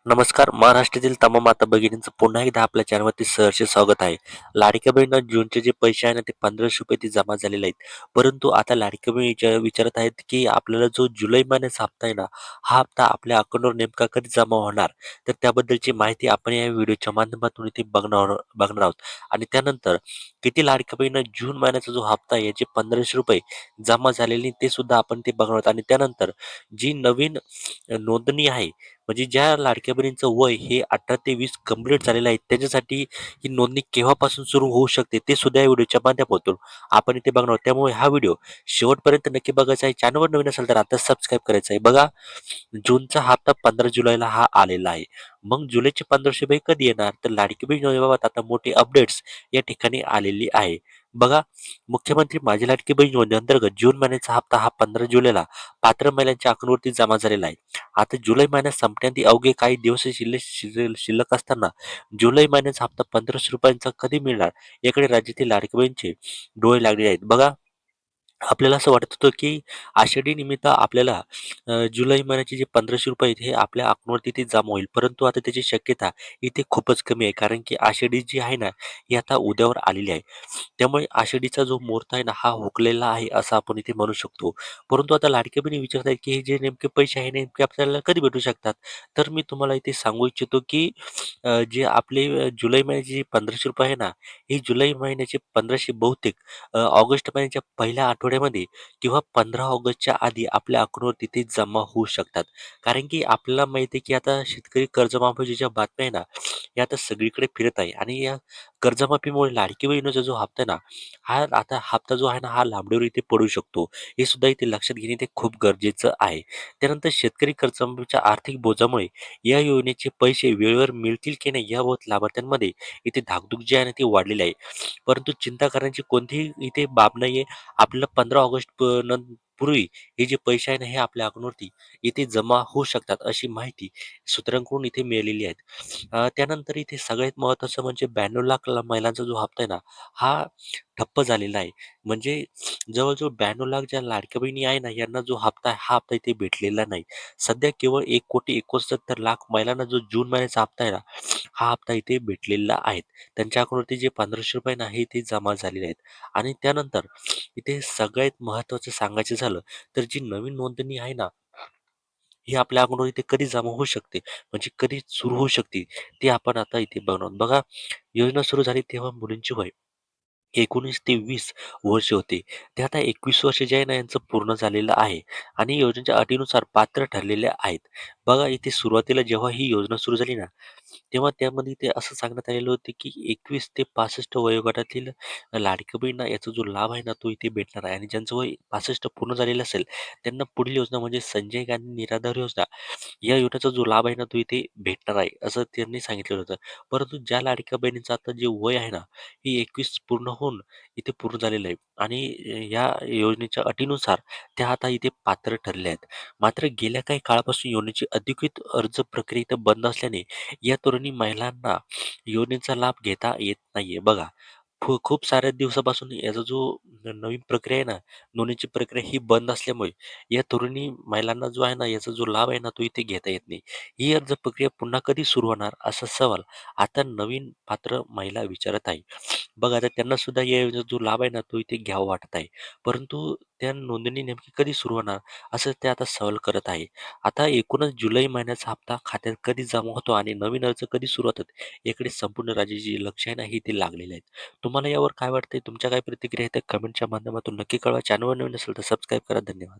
नमस्कार. महाराष्ट्रातील तमाम माता भगिनींचं पुन्हा एकदा आपल्या चॅनलवरती सहर्ष स्वागत आहे. लाडक्या बहिणींना जूनचे जे पैसे आहे ना, ते ₹1500 ते जमा झालेले आहेत. परंतु आता लाडक्या बहिणी विचारत आहेत, की आपल्याला जो जुलै महिन्याचा हप्ता आहे ना, हा हप्ता आपल्या अकाउंटवर नेमका कधी जमा होणार? तर त्याबद्दलची माहिती आपण या व्हिडिओच्या माध्यमातून इथे बघणार आहोत. आणि त्यानंतर किती लाडक्या बहिणींना जून महिन्याचा जो हप्ता आहे, याचे ₹1500 जमा झालेले ते सुद्धा आपण ते बघणार आहोत. आणि त्यानंतर जी नवीन नोंदणी आहे, म्हणजे ज्या लाडक्या बहिणींचं वय हे 18 ते 20 कंप्लीट झालेलं आहे, त्याच्यासाठी ही नोंदणी केव्हापासून सुरू होऊ शकते ते सुद्धा या व्हिडिओच्या माध्यमातून आपण इथे बघणार आहोत. त्यामुळे हा व्हिडिओ शेवटपर्यंत नक्की बघायचा आहे. चॅनलवर नवीन असेल तर आता सबस्क्राईब करायचं आहे. बघा, जूनचा हप्ता 15 जुलैला हा आलेला आहे. मग जुलैचे 1500 कधी येणार? तर लाडकी बहीण योजनेबाबत आता मोठी अपडेट्स या ठिकाणी आलेली आहे. बघा, मुख्यमंत्री माझी लाडकी बहीण योजनेअंतर्गत जून महिन्याचा हप्ता हा 15 जुलैला पात्र महिलांच्या अकाउंटवरती जमा झालेला आहे. आता जुलै महिन्यात संपण्याआधी अवघे काही दिवस शिल्लक असताना जुलै महिन्याचा हप्ता ₹1500 कधी मिळणार? याकडे राज्यातील लाडकी बहिणींचे डोळे लागले आहेत. बघा, आपल्याला असं वाटत होतं, की आषाढी निमित्त आपल्याला जुलै महिन्याचे जे ₹1500 आहेत हे आपल्या अकाउंटवरती ते जमा होईल. परंतु आता त्याची शक्यता इथे खूपच कमी आहे. कारण की आषाढी जी आहे ना, ही आता उद्यावर आलेली आहे. त्यामुळे आषाढीचा जो मुहूर्त आहे ना, हा हुकलेला आहे असं आपण इथे म्हणू शकतो. परंतु आता लाडक्या बहिणी विचारत आहेत, की हे जे नेमके पैसे आहे नेमके आपल्याला कधी भेटू शकतात? तर मी तुम्हाला इथे सांगू इच्छितो, की जे आपले जुलै महिन्याचे जे ₹1500 आहे ना, हे जुलै महिन्याचे 1500 बहुतेक ऑगस्ट महिन्याच्या पहिल्या आठवड्यामध्ये किंवा 15 ऑगस्टच्या आधी आपल्या अकाउंटवर तिथे जमा होऊ शकतात. कारण की आपल्याला माहिती आहे, की आता शेतकरी कर्जमाफीच्या ज्या बातम्या आहे ना, हे आता सगळीकडे फिरत आहे आणि या कर्जमाफीमुळे लाडकी बहिणीचा जो हप्ता आहे ना, हा आता हप्ता जो आहे ना, हा लांबणीवर इथे पडू शकतो. हे सुद्धा इथे लक्षात घेणे ते खूप गरजेचं आहे. त्यानंतर शेतकरी कर्जमाफीच्या आर्थिक बोजामुळे या योजनेचे पैसे वेळेवर मिळतील की नाही याबाबत लाभार्थ्यांमध्ये इथे धाकधूक जी आहे ना, ती वाढलेली आहे. परंतु चिंता करण्याची कोणतीही इथे बाब नाहीये. आपल्याला 15 ऑगस्ट पूर्वी हे जे पैसे आहे ना, हे आपल्या अकाउंटवरती इथे जमा होऊ शकतात, अशी माहिती सूत्रांकडून इथे मिळालेली आहे. त्यानंतर इथे सगळ्यात महत्त्वाचं म्हणजे 92 लाख महिलांचा जो हप्ता आहे ना, हा ठप्प झालेला आहे. म्हणजे जवळ-जवळ 92 लाख ज्या लाडक्या बहिणी आहे ना, यांना जो हप्ता आहे, हा हप्ता इथे भेटलेला नाही. सध्या केवळ 1,69,00,000 महिलांना जो जून महिन्याचा हप्ता आहे ना, हा हप्ता इथे भेटलेला आहे. त्यांच्या अकाउंटवरती जे ₹1500 ना, हे इथे जमा झालेले आहेत. आणि त्यानंतर इथे सगळ्यात महत्त्वाचं सांगायचं झालं, तर जी नवीन नोंदणी आहे ना, ही आपल्या अकाउंटवर इथे कधी जमा होऊ शकते, म्हणजे कधी सुरू होऊ शकते, ते आपण आता इथे बघणार. बघा, योजना सुरू झाली तेव्हा मुलींचे वय 19 ते 20 वर्ष होते. ते आता 21 वर्ष जे आहे ना, यांचं पूर्ण झालेलं आहे आणि योजनेच्या अटीनुसार पात्र ठरलेले आहेत. बघा, इथे सुरुवातीला जेव्हा ही योजना सुरू झाली ना, तेव्हा त्यामध्ये ते असं सांगण्यात आलेलं होतं, की 21 ते 65 वयोगटातील लाडक्या बहिणींना याचा जो लाभ आहे ना, तो इथे भेटणार आहे आणि ज्यांचं वय 65 पूर्ण झालेलं असेल, त्यांना पुढील योजना म्हणजे संजय गांधी निराधार योजना या योजनेचा जो लाभ आहे ना, तो इथे भेटणार आहे, असं त्यांनी सांगितलेलं होतं. परंतु ज्या लाडक्या बहिणींचं आता जे वय आहे ना, ही 21 पूर्ण होऊन इथे पूर्ण झालेलं आहे आणि या योजनेच्या अटीनुसार त्या आता इथे पात्र ठरल्या आहेत. मात्र गेल्या काही काळापासून योजनेची अधिकृत अर्ज प्रक्रिया इथं बंद असल्याने या तरुणी महिलांना योजनेचा लाभ घेता येत नाहीये. बघा, खूप साऱ्या दिवसापासून याचा जो नवीन प्रक्रिया आहे ना, नोंदणीची प्रक्रिया ही बंद असल्यामुळे या तरुणी महिलांना जो आहे ना, याचा जो लाभ आहे ना, तो इथे घेता येत नाही. ही अर्ज प्रक्रिया पुन्हा कधी सुरू होणार? असा सवाल आता नवीन पात्र महिला विचारत आहे. बघा, आता त्यांना सुद्धा या योजनेचा जो लाभ आहे ना, तो इथे घ्यावा वाटत आहे. परंतु त्या नोंदणी नेमकी कधी सुरू होणार? असं ते आता सवाल करत आहे. आता एकूणच जुलै महिन्याचा हप्ता खात्यात कधी जमा होतो आणि नवीन अर्ज कधी सुरू होतात, याकडे संपूर्ण राज्याचे जे लक्ष आहे ना, हे ते लागलेले आहेत. तुम्हाला यावर काय वाटतंय? तुमच्या काय प्रतिक्रिया आहेत? कमेंटच्या माध्यमातून नक्की कळवा. चॅनलवर नवीन असेल तर सबस्क्राईब करा. धन्यवाद.